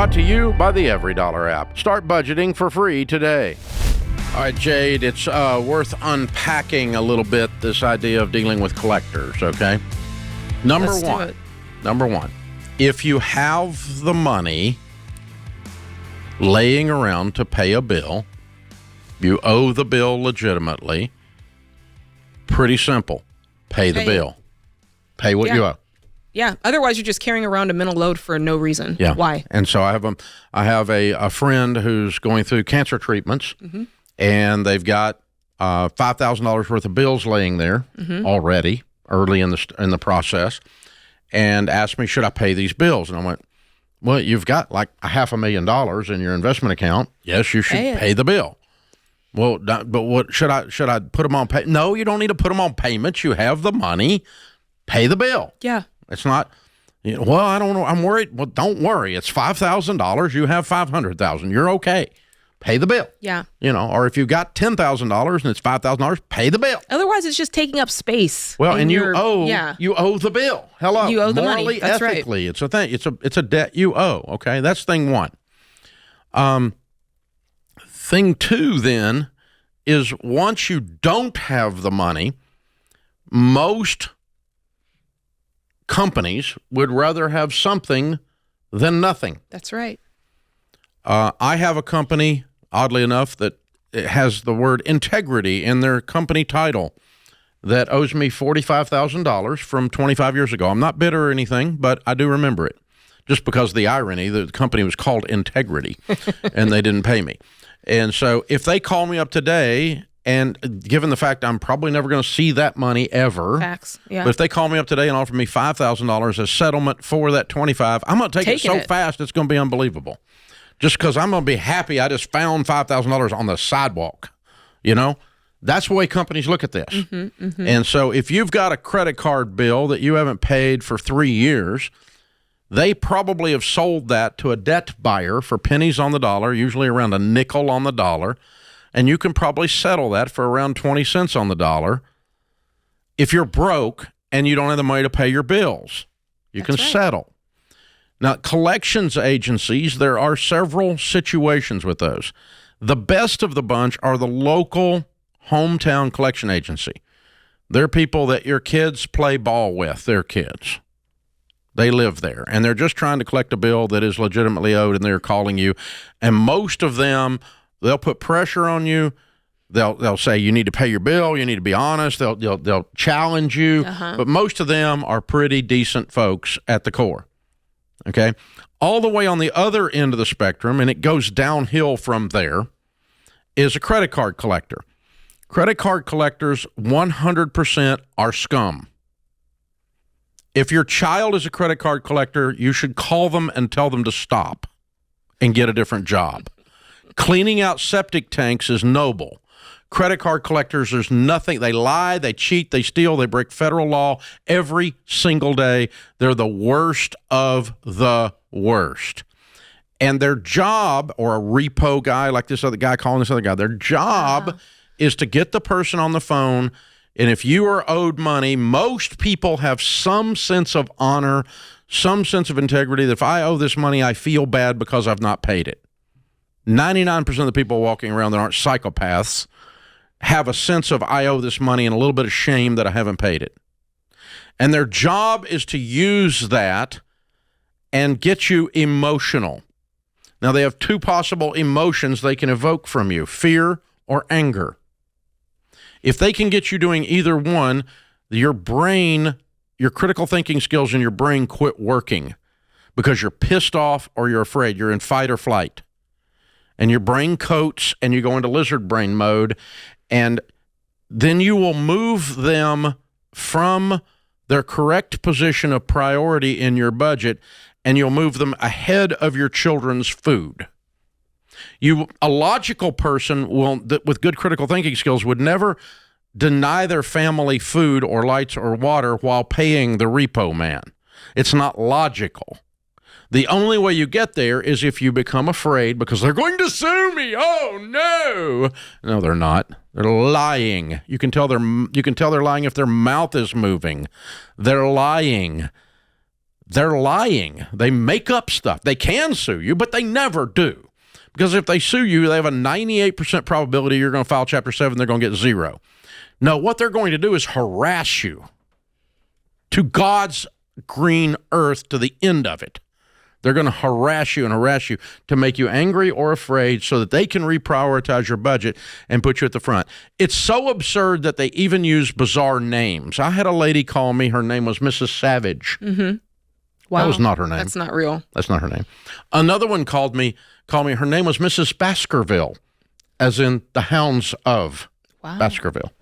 Brought to you by the Every Dollar app. Start budgeting for free today. All right, Jade, it's worth unpacking a little bit, this idea of dealing with collectors, okay? Number one, if you have the money laying around to pay a bill, you owe the bill legitimately, pretty simple. Pay the bill. Pay what you owe. Yeah. Otherwise, you're just carrying around a mental load for no reason. Yeah. Why? And so I have a friend who's going through cancer treatments, and they've got $5,000 worth of bills laying there already early in the process, and asked me, should I pay these bills? And I went, well, you've got like $500,000 in your investment account. Yes, you should pay the bill. Well, but what should I put them on pay? No, you don't need to put them on payments. You have the money. Pay the bill. Yeah. It's not, well, I don't know. I'm worried. Well, don't worry. It's $5,000. You have $500,000. You're okay. Pay the bill. Yeah. Or if you've got $10,000 and it's $5,000, pay the bill. Otherwise, it's just taking up space. Well, and you owe the bill. Hello. You owe the money. Morally, That's ethically, right. it's a thing. It's a debt you owe. Okay, that's thing one. Thing two then is once you don't have the money, most companies would rather have something than nothing. That's right. I have a company, oddly enough, that it has the word integrity in their company title that owes me $45,000 from 25 years ago. I'm not bitter or anything, but I do remember it. Just because of the irony, the company was called Integrity, and they didn't pay me. And so if they call me up today, and given the fact I'm probably never going to see that money ever, facts, yeah. But if they call me up today and offer me $5,000 as settlement for that $25,000, I'm going to take it so fast it's going to be unbelievable. Just because I'm going to be happy I just found $5,000 on the sidewalk, That's the way companies look at this. And so if you've got a credit card bill that you haven't paid for 3 years, they probably have sold that to a debt buyer for pennies on the dollar, usually around a nickel on the dollar. And you can probably settle that for around 20 cents on the dollar. If you're broke and you don't have the money to pay your bills, you can settle. Now, collections agencies, there are several situations with those. The best of the bunch are the local hometown collection agency. They're people that your kids play ball with. They're kids. They live there, and they're just trying to collect a bill that is legitimately owed, and they're calling you. And most of them, they'll put pressure on you. They'll say you need to pay your bill. You need to be honest. They'll challenge you. But most of them are pretty decent folks at the core. Okay, all the way on the other end of the spectrum, and it goes downhill from there, is a credit card collector. Credit card collectors 100% are scum. If your child is a credit card collector, you should call them and tell them to stop and get a different job. Cleaning out septic tanks is noble. Credit card collectors, there's nothing. They lie, they cheat, they steal, they break federal law every single day. They're the worst of the worst. And their job, or a repo guy like this other guy calling this other guy, their job is to get the person on the phone. And if you are owed money, most people have some sense of honor, some sense of integrity that if I owe this money, I feel bad because I've not paid it. 99% of the people walking around that aren't psychopaths have a sense of I owe this money and a little bit of shame that I haven't paid it. And their job is to use that and get you emotional. Now, they have two possible emotions they can evoke from you, fear or anger. If they can get you doing either one, your brain, your critical thinking skills in your brain quit working because you're pissed off or you're afraid. You're in fight or flight. And your brain coats and you go into lizard brain mode, and then you will move them from their correct position of priority in your budget, and you'll move them ahead of your children's food. A logical person with good critical thinking skills would never deny their family food or lights or water while paying the repo man. It's not logical. The only way you get there is if you become afraid because they're going to sue me. Oh, no. No, they're not. They're lying. You can tell they're lying if their mouth is moving. They're lying. they're lying. They make up stuff. They can sue you, but they never do. Because if they sue you, they have a 98% probability you're going to file Chapter 7, they're going to get 0. No, what they're going to do is harass you to God's green earth, to the end of it. They're going to harass you to make you angry or afraid so that they can reprioritize your budget and put you at the front. It's so absurd that they even use bizarre names. I had a lady call me. Her name was Mrs. Savage. Mm-hmm. Wow. That was not her name. That's not real. That's not her name. Another one called me. Her name was Mrs. Baskerville, as in the Hounds of Baskerville.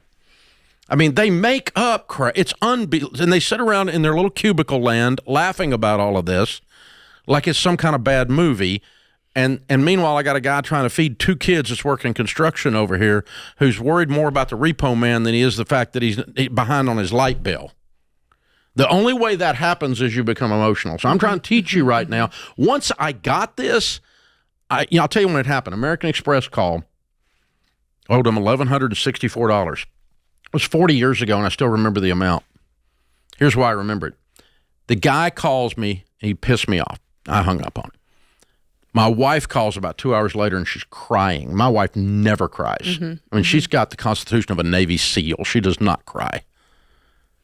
I mean, they make up crap. It's unbelievable. And they sit around in their little cubicle land laughing about all of this like it's some kind of bad movie. And meanwhile, I got a guy trying to feed 2 kids that's working construction over here who's worried more about the repo man than he is the fact that he's behind on his light bill. The only way that happens is you become emotional. So I'm trying to teach you right now. Once I got this, I'll tell you when it happened. American Express call owed them $1,164. It was 40 years ago, and I still remember the amount. Here's why I remember it. The guy calls me. He pissed me off. I hung up on him. My wife calls about 2 hours later, and she's crying. My wife never cries. Mm-hmm. I mean, she's got the constitution of a Navy SEAL. She does not cry.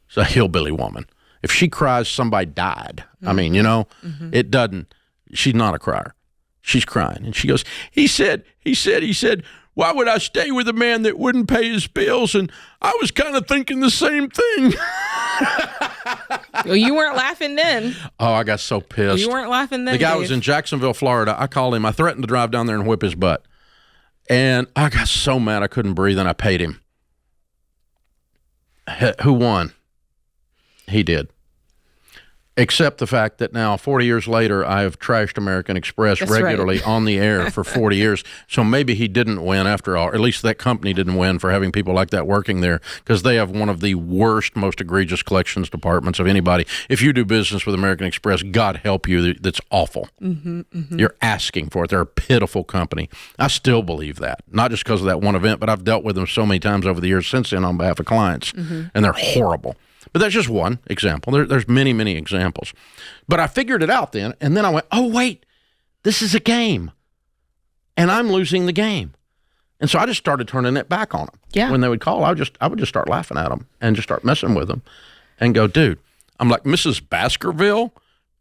She's a hillbilly woman. If she cries, somebody died. Mm-hmm. I mean, it doesn't. She's not a crier. She's crying. And she goes, he said, why would I stay with a man that wouldn't pay his bills? And I was kind of thinking the same thing. Well, you weren't laughing then. Oh, I got so pissed. You weren't laughing then, The guy Dave. was in Jacksonville, Florida. I called him. I threatened to drive down there and whip his butt. And I got so mad I couldn't breathe, and I paid him. Who won? He did. Except the fact that now, 40 years later, I have trashed American Express regularly on the air for 40 years. So maybe he didn't win after all. Or at least that company didn't win for having people like that working there, because they have one of the worst, most egregious collections departments of anybody. If you do business with American Express, God help you, that's awful. Mm-hmm, mm-hmm. You're asking for it. They're a pitiful company. I still believe that, not just because of that one event, but I've dealt with them so many times over the years since then on behalf of clients, and they're horrible. But that's just one example. There's many, many examples. But I figured it out then, and then I went, oh, wait, this is a game, and I'm losing the game. And so I just started turning it back on them. Yeah. When they would call, I would just start laughing at them and just start messing with them and go, dude, I'm like, Mrs. Baskerville,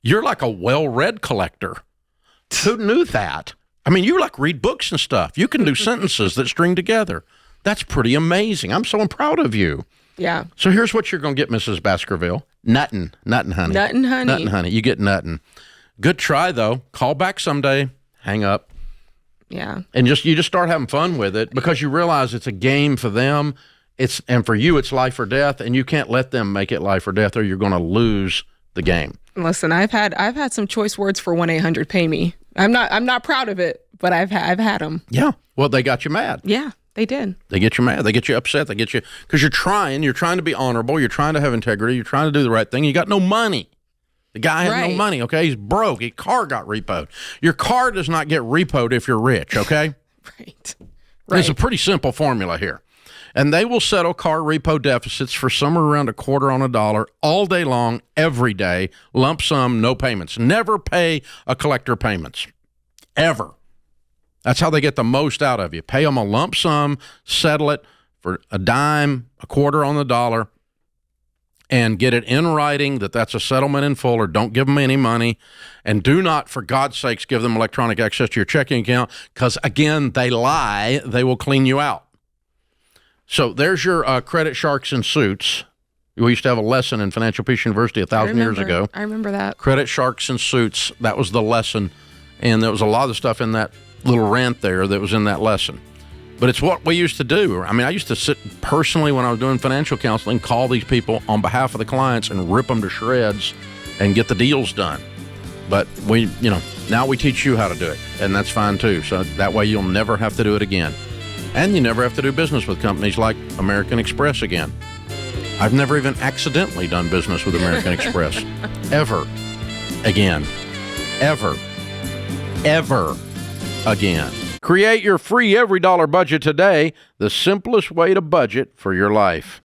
you're like a well-read collector. Who knew that? I mean, you read books and stuff. You can do sentences that string together. That's pretty amazing. I'm so proud of you. Yeah. So here's what you're going to get, Mrs. Baskerville. Nuttin', honey. Nuttin', honey. You get nuttin'. Good try, though. Call back someday. Hang up. Yeah. And you just start having fun with it, because you realize it's a game for them. And for you, it's life or death, and you can't let them make it life or death, or you're going to lose the game. Listen, I've had some choice words for 1-800-PAY-ME. I'm not proud of it, but I've had them. Yeah. Well, they got you mad. Yeah. They did. They get you mad. They get you upset. They get you, because you're trying to be honorable. You're trying to have integrity. You're trying to do the right thing. You got no money. The guy has no money, okay? He's broke. His car got repoed. Your car does not get repoed if you're rich, okay? Right. It's a pretty simple formula here. And they will settle car repo deficits for somewhere around $0.25 on a dollar all day long, every day, lump sum, no payments. Never pay a collector payments, ever. That's how they get the most out of you. Pay them a lump sum, settle it for a dime, $0.25 on the dollar, and get it in writing that that's a settlement in full, or don't give them any money. And do not, for God's sakes, give them electronic access to your checking account, because, again, they lie. They will clean you out. So there's your credit sharks in suits. We used to have a lesson in Financial Peace University 1,000 years ago. I remember that. Credit sharks in suits. That was the lesson. And there was a lot of stuff in that little rant there that was in that lesson. But it's what we used to do. I mean, I used to sit personally when I was doing financial counseling, call these people on behalf of the clients and rip them to shreds and get the deals done. But now we teach you how to do it, and that's fine too. So that way you'll never have to do it again. And you never have to do business with companies like American Express again. I've never even accidentally done business with American Express. Ever. Again. Ever again. Create your free every dollar budget today, the simplest way to budget for your life.